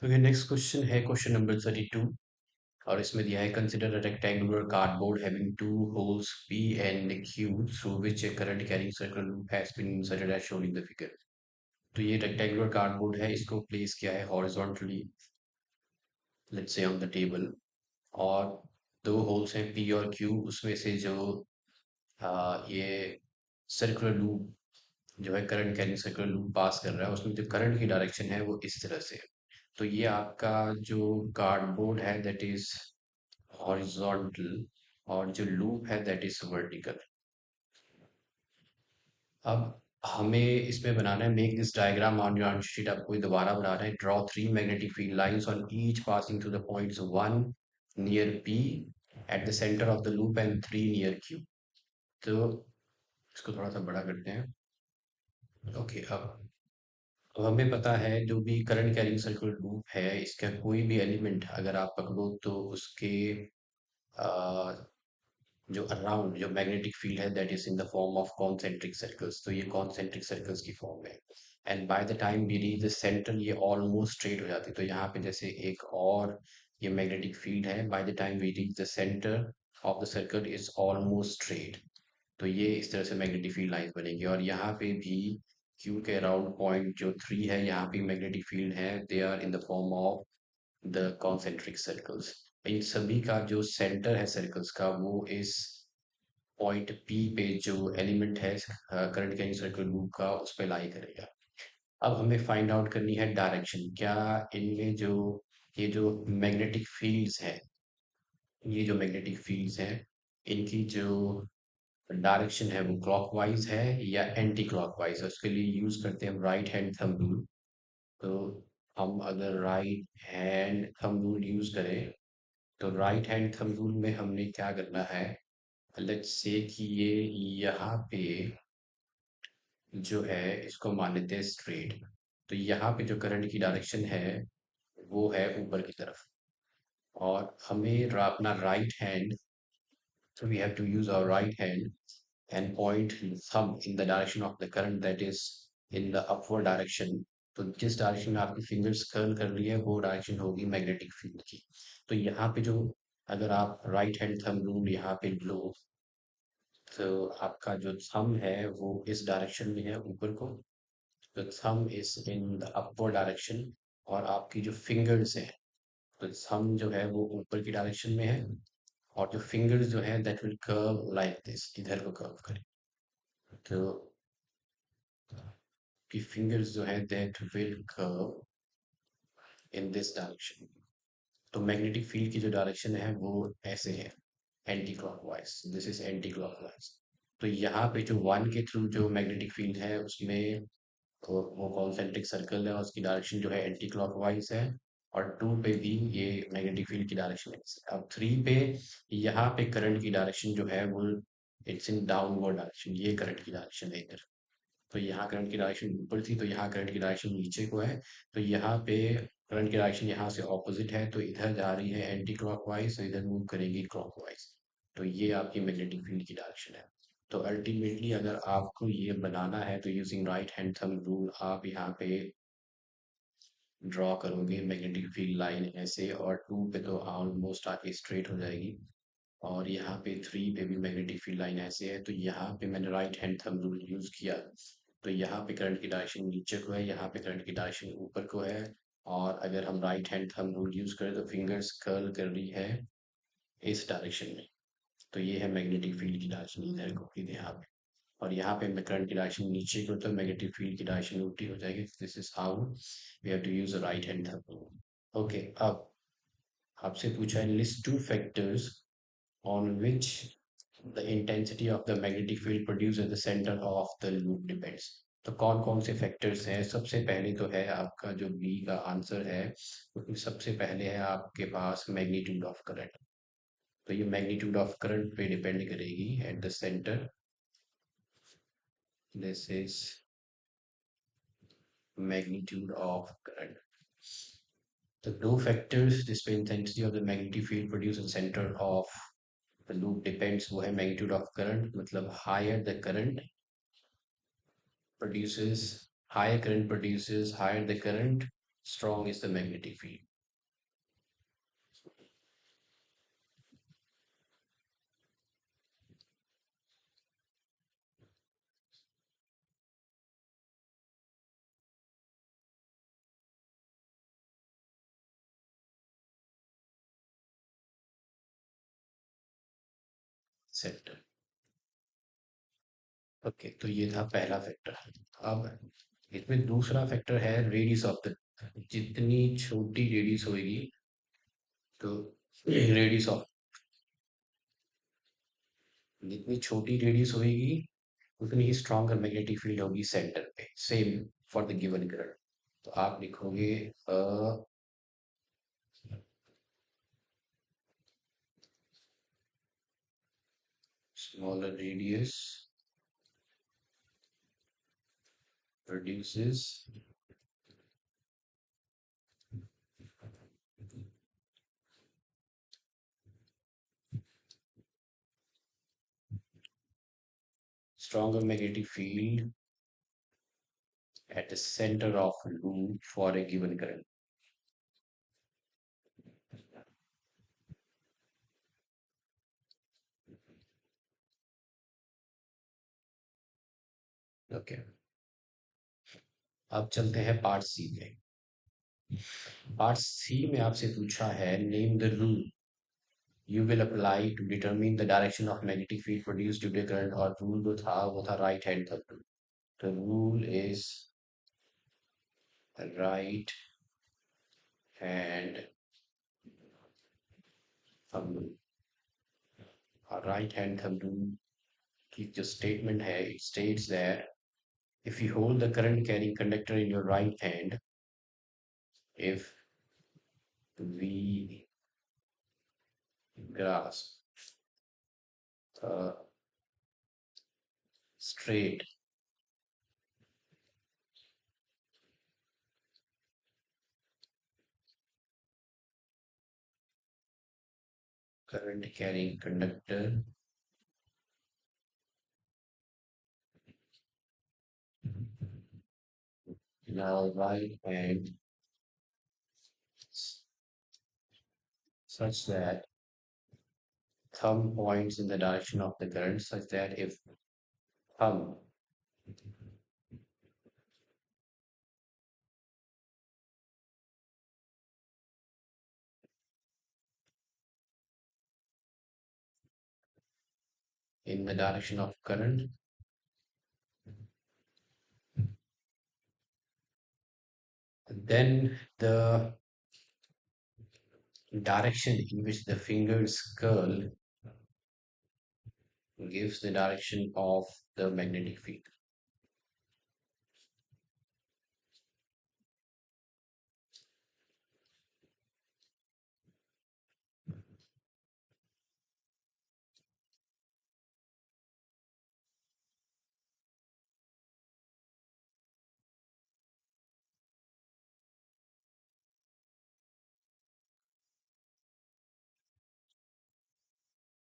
तो ये next question है क्वेश्चन नंबर 32 और इसमें दिया है consider a rectangular cardboard having two holes P and Q through which a current carrying circular loop has been inserted as shown in the figure। तो ये rectangular cardboard है, इसको place किया है horizontally, let's say on the table, और दो holes हैं P और Q, उसमें से जो ये सर्कुलर लूप जो है करंट कैरिंग सर्कुलर लूप पास कर रहा है, उसमें जो करंट की डायरेक्शन है वो इस तरह से है। तो ये आपका जो कार्डबोर्ड है दैट इज हॉरिजॉन्टल और जो लूप है दैट इज वर्टिकल। अब हमें इसमें बनाना है make this diagram on your answer sheet. आपको ये दोबारा बनाना है। Draw three magnetic field lines on each passing through the points one near P eight the centre of the loop and three near Q. तो इसको थोड़ा सा बड़ा करते हैं। ओके, अब हमें पता है जो भी करंट कैरिंग सर्कुलर लूप है इसका कोई भी एलिमेंट अगर आप पकड़ो तो उसके जो अराउंड जो मैग्नेटिक फील्ड है that is in the form of concentric circles. तो ये कॉन्सेंट्रिक सर्कल्स की फॉर्म है। And by the time we reach the centre ये ऑलमोस्ट स्ट्रेट हो जाती है। तो यहाँ पे जैसे एक और ये मैग्नेटिक फील्ड है, by the time we reach the centre of the circle is almost straight. तो ये इस तरह से मैग्नेटिक फील्ड लाइंस बनेगी। और यहाँ पे भी क्यू के अराउंड पॉइंट जो थ्री है यहाँ पे मैग्नेटिक फील्ड है, they are in the form of the concentric circles. इन सभी का जो सेंटर है सर्कल्स का वो इस पॉइंट पी पे जो एलिमेंट है करंट कैरिंग सर्कुलर लूप का उस पे लाई करेगा। अब हमें फाइंड आउट करनी है डायरेक्शन। क्या इनमें जो ये जो मैग्नेटिक फील्ड्स हैं, ये जो मैग्नेटिक फील्ड्स हैं इनकी जो डायरेक्शन है वो क्लॉकवाइज है या एंटी क्लॉकवाइज है। उसके लिए यूज करते हैं हम राइट हैंड थंब रूल। तो हम अगर right hand thumb rule use करें तो राइट हैंड थंब रूल में हमने क्या करना है, लेट्स से कि ये यहाँ पे जो है इसको मान लेते हैं स्ट्रेट। तो यहाँ पे जो करंट की डायरेक्शन है वो है ऊपर की तरफ। और हमें अपना right hand, so we have to use our right hand and point thumb in the direction of the current that is in the upward direction। तो जिस डायरेक्शन में आपकी फिंगर्स कर्ल कर रही है वो डायरेक्शन होगी मैग्नेटिक फील्ड की। तो यहाँ पे जो अगर आप राइट हैंड थंब रूल यहाँ पे लो तो आपका जो थंब है वो इस डायरेक्शन में है ऊपर को। तो thumb is in the upward direction और आपकी जो फिंगर्स हैं, तो थंब जो है वो ऊपर की डायरेक्शन में है और जो फिंगर्स जो है that will curve like this, इधर को कर्व करें। तो की फिंगर्स जो है that will curve in this direction. तो मैग्नेटिक फील्ड की जो डायरेक्शन है वो ऐसे है, anti clockwise. This is anti clockwise. तो यहाँ पे जो वन के थ्रू जो मैग्नेटिक फील्ड है उसमें तो वो कॉन्सेंट्रिक सर्कल है और उसकी डायरेक्शन जो है एंटी क्लॉकवाइज है। और टू पे भी ये मैग्नेटिक फील्ड की डायरेक्शन है। अब थ्री पे यहाँ पे करंट की डायरेक्शन जो है वो इट्स इन डाउनवर्ड डायरेक्शन। ये करंट की डायरेक्शन है इधर। तो यहाँ करंट की डायरेक्शन ऊपर थी तो यहाँ करंट की डायरेक्शन नीचे को है। तो यहाँ पे करंट की डायरेक्शन यहाँ से ऑपोजिट है तो इधर जा रही है एंटी क्लॉकवाइज, तो इधर मूव करेगी क्लॉकवाइज। तो ये आपकी मैग्नेटिक फील्ड की डायरेक्शन है। तो अल्टीमेटली अगर आपको ये बनाना है तो using right hand thumb rule आप यहाँ पे ड्रॉ करोगे मैग्नेटिक फील्ड लाइन ऐसे, और टू पे तो ऑलमोस्ट आके स्ट्रेट हो जाएगी। और यहाँ पे थ्री पे भी मैग्नेटिक फील्ड लाइन ऐसे है। तो यहाँ पे मैंने right hand thumb rule use किया। तो यहाँ पे करंट की डायरेक्शन नीचे को है, यहाँ पे करंट की डायरेक्शन ऊपर को है। और अगर हम right hand thumb rule use करें तो फिंगर्स कर्ल कर रही है इस डायरेक्शन में। तो ये है मैग्नेटिक फील्ड की डायरेक्शन इधर को, यहाँ पे। और यहाँ पे मैं करंट की डायरेक्शन नीचे को, तो मैग्नेटिक फील्ड की डायरेक्शन उल्टी हो जाएगी। This is how we have to use right hand thumb rule. Okay, अब आपसे पूछा है list two factors on which the intensity of the magnetic field produced at the center of the loop depends। तो कौन कौन से factors हैं? सबसे पहले तो है आपका जो बी का आंसर है, उसमें सबसे पहले है आपके पास मैग्नीट्यूड ऑफ करंट। तो ये मैग्नीट्यूड ऑफ करंट पे डिपेंड करेगी at the centre. This is magnitude of current. तो दो फैक्टर्स जिस पे intensity of the magnetic field produce in centre of the loop depends, वो है मैग्नीट्यूड ऑफ करंट। मतलब higher the current produces higher current, produces higher the current, Strong is the magnetic field. Center. Okay, तो ये था पहला factor. अब इसमें दूसरा फैक्टर है रेडियस ऑफ द, जितनी छोटी रेडियस होगी, तो रेडियस ऑफ, जितनी छोटी रेडियस होगी उतनी ही स्ट्रॉन्गर मैग्नेटिक फील्ड होगी सेंटर पे, same for the given current. तो आप लिखोगे smaller radius produces stronger magnetic field at the center of loop for a given current. Okay, अब चलते हैं पार्ट सी में। पार्ट सी में आपसे पूछा है name the rule you will apply to determine the direction of magnetic field produced due to current, और rule जो था वो था right hand thumb rule. The rule is right hand thumb rule। और राइट हैंड थंब रूल की जो statement है, it states that if you hold the current carrying conductor in your right hand, if we grasp a straight current carrying conductor in our right hand such that thumb points in the direction of the current, such that if thumb in the direction of current, then the direction in which the fingers curl gives the direction of the magnetic field।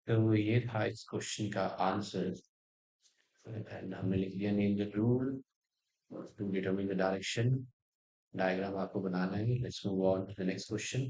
तो ये था इस question का answer, and हमने लिख दिया name the rule to determine the direction. Diagram आपको बनाना है। Let's move on to the next question.